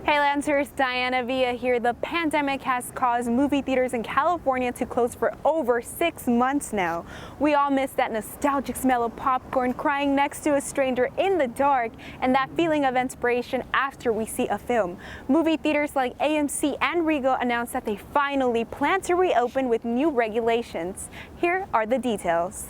Hey Lancers, Dyana Villa here. The pandemic has caused movie theaters in California to close for over 6 months now. We all miss that nostalgic smell of popcorn, crying next to a stranger in the dark, and that feeling of inspiration after we see a film. Movie theaters like AMC and Regal announced that they finally plan to reopen with new regulations. Here are the details.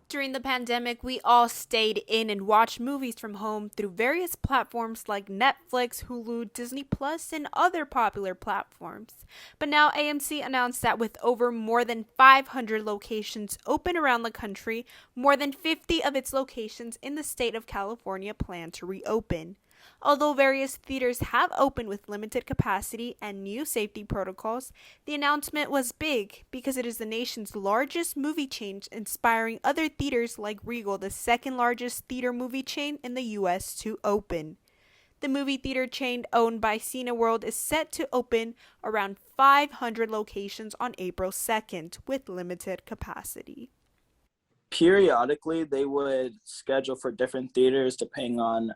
During the pandemic, we all stayed in and watched movies from home through various platforms like Netflix, Hulu, Disney Plus, and other popular platforms. But now AMC announced that with over more than 500 locations open around the country, more than 50 of its locations in the state of California plan to reopen. Although various theaters have opened with limited capacity and new safety protocols, the announcement was big because it is the nation's largest movie chain, inspiring other theaters like Regal, the second largest theater movie chain in the U.S., to open. The movie theater chain owned by Cineworld is set to open around 500 locations on April 2nd with limited capacity. Periodically, they would schedule for different theaters depending on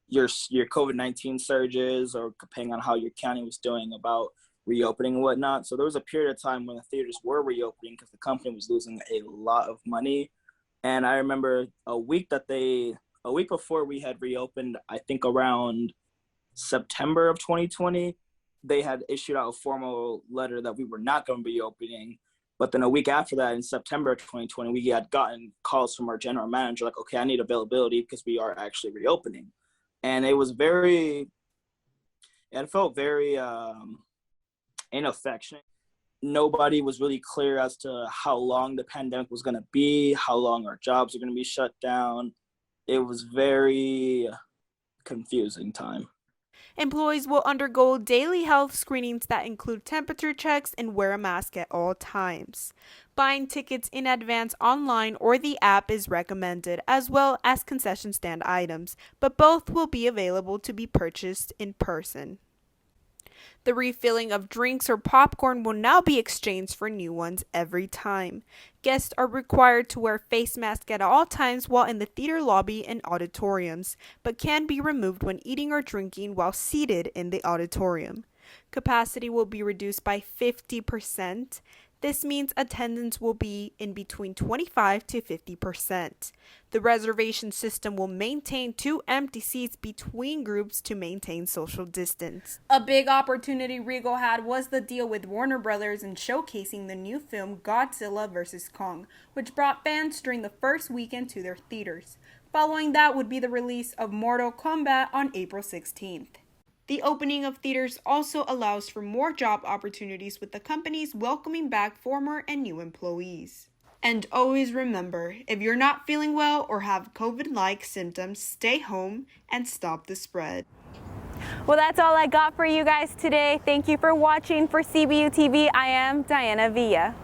your COVID-19 surges or depending on how your county was doing about reopening and whatnot. So there was a period of time when the theaters were reopening because the company was losing a lot of money. And I remember a week before we had reopened, I think around September of 2020, they had issued out a formal letter that we were not going to be opening. But then a week after that, in September of 2020, we had gotten calls from our general manager like, okay, I need availability because we are actually reopening. And it felt very inaffectionate. Nobody was really clear as to how long the pandemic was going to be, how long our jobs are going to be shut down. It was very confusing time. Employees will undergo daily health screenings that include temperature checks and wear a mask at all times. Buying tickets in advance online or the app is recommended, as well as concession stand items, but both will be available to be purchased in person. The refilling of drinks or popcorn will now be exchanged for new ones every time. Guests are required to wear face masks at all times while in the theater lobby and auditoriums, but can be removed when eating or drinking while seated in the auditorium. Capacity will be reduced by 50%. This means attendance will be in between 25 to 50%. The reservation system will maintain 2 empty seats between groups to maintain social distance. A big opportunity Regal had was the deal with Warner Brothers in showcasing the new film Godzilla vs. Kong, which brought fans during the first weekend to their theaters. Following that would be the release of Mortal Kombat on April 16th. The opening of theaters also allows for more job opportunities, with the companies welcoming back former and new employees. And always remember, if you're not feeling well or have COVID-like symptoms, stay home and stop the spread. Well, that's all I got for you guys today. Thank you for watching. For CBU TV, I am Dyana Villa.